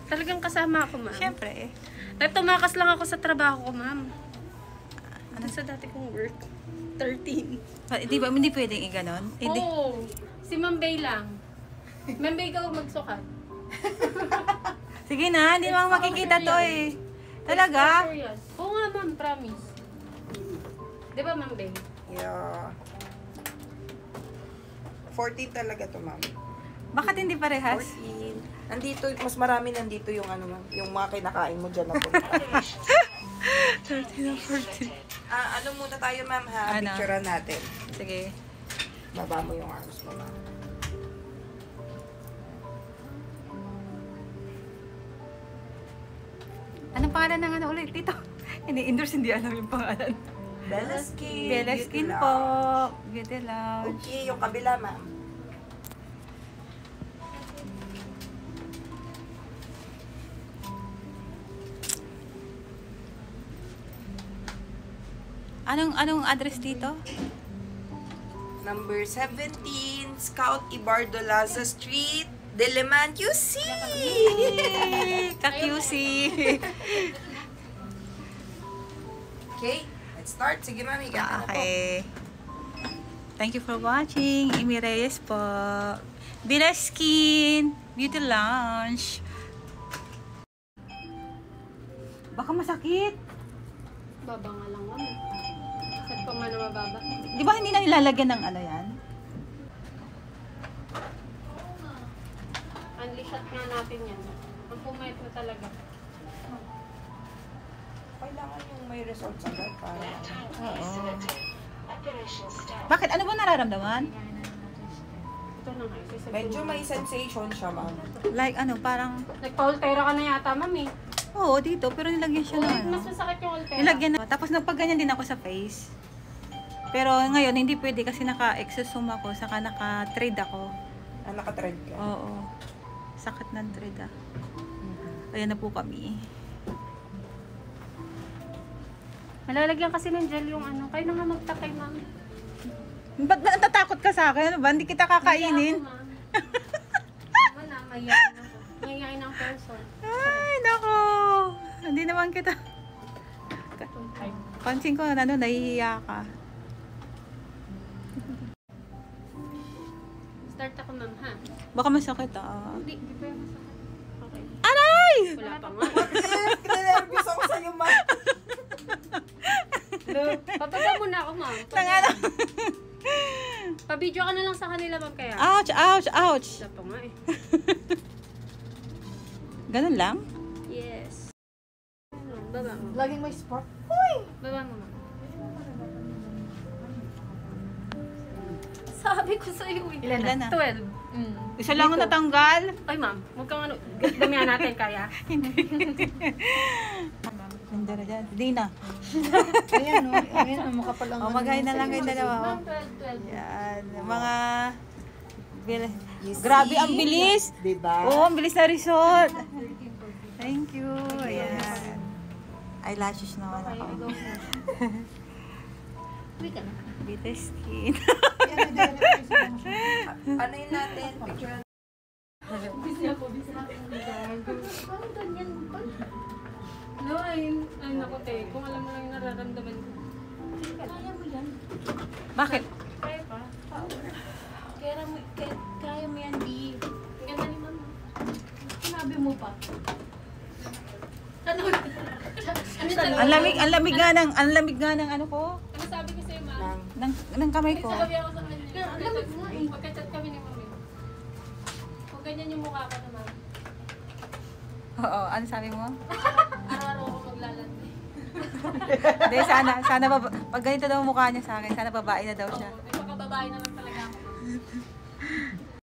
Talagang kasama ako, ma'am. Siyempre. Tumakas lang ako sa trabaho ko, ma'am. Ano sa dati kong work? 13. Di ba, hindi pwedeng i-ganon? Oo. Si Ma'am Bay lang. Ma'am Bay, ikaw magsukat. Sige na, hindi mo makikita to eh. Talaga? Oo nga, ma'am. Promise. Di ba, Ma'am Bay? Yeah. 14 talaga to, ma'am. Bakit hindi parehas? 14. Nandito, mas marami nandito yung ano, ma'am. Yung mga kinakain mo dyan na po. 13 or 14. Ano muna tayo, ma'am, ha? Ano? Picturean natin. Sige. Baba mo yung arms mo, ma'am. Anong pangalan ng ano ulit dito? Ini-endorse, hindi alam yung pangalan. Bella Skin. Bella Beauty Skin Lounge. po. Beauty Lounge. Okay, yung kabila, ma'am. Anong address dito? Number 17, Scout Ibardolaza Street, Diliman, QC! Ka-QC. Okay, let's start. Sige, ma'am, higa ka na po. Okay. Thank you for watching. Amy Reyes po. Bella Skin Beauty Lounge. Baka masakit. Baba nga lang, ma'am. Saan po nga na mababa? Di ba hindi na nilalagyan ng ano yan? Unli shot nga natin yan. Ang pumayat na talaga. Kailangan yung may results agad para. Oo. Bakit? Ano ba nararamdaman? Ito na nga. Medyo may sensation siya, ma'am. Like ano, parang... Nagpa-ultera ka na yata, ma'am eh. Oo, dito. Pero nilagyan siya ng ano. Mas masakit yung ultera. Nilagyan na. Tapos nagpagganyan din ako sa face. Pero ngayon, hindi pwede kasi naka-exosome ako, saka naka-trade ako. Naka-thread ka? Oo. Sakit ng trade ah. Ayan na po kami. Malalagyan kasi ng gel yung ano. Kayo na nga magtakay, ma'am. Ba't natatakot ka sa akin? Ano ba? Hindi kita kakainin. Ako na, mayayain ako. Mayayain ang person. Ay, nako. Hindi naman kita. Pansin ko, ano, nahihiya ka. Start ako, ma'am, ha? Baka masakit ah. Hindi pa yung masakit. Okay. Aray! Wala pa nga. Nervous ako sa'yo, ma'am. Papaga muna ako, ma'am. Tangana. Pa-video ka na lang sa kanila, ma'am, kaya. Ouch, ouch, ouch. Wala pa nga eh. Ganun lang? Yes. Baba mo. Laging may spark. Baba mo, ma'am. Sabi ko sa'yo eh. Ilan na? 12. Isa lang ang natanggal. Ay, ma'am. Huwag kang ano. Damihan natin, kaya. Ganda na dyan. Hindi na. Ayan, o. Ayan, o. Makapal ang Maghain na lang kayo dalawa. Ma'am, 12. Yan. Mga... You see? Grabe, ang bilis. Diba? Oo, ang bilis na result. Thank you. Ayan. Eyelashes naman Okay, ako. go mo. Uwi ka na. Beauty Skin. Ano yun natin? Picture. Busy ako. Parang ganyan pa. No, ay naku, te. Kung alam mo lang yung nararamdaman ko. Kaya mo yan. Bakit? Kaya pa. Kaya mo yan, di. Ang ganda ni mama. Sinabi mo pa. Ano? Ang lamig nga ng ano ko. Ano sabi ko sa'yo, ma'am? Ng kamay ko. Sabi ako sa kanya. Alam mo nga eh. Magka-chat kami ni mami. Kung ganyan yung mukha ko naman. Oo, ano sabi mo? Araw-araw ako maglalandi. Hindi, sana pag ganito daw mukha niya sa akin, sana babae na daw siya. Oo, ay baka babae na lang talaga ako.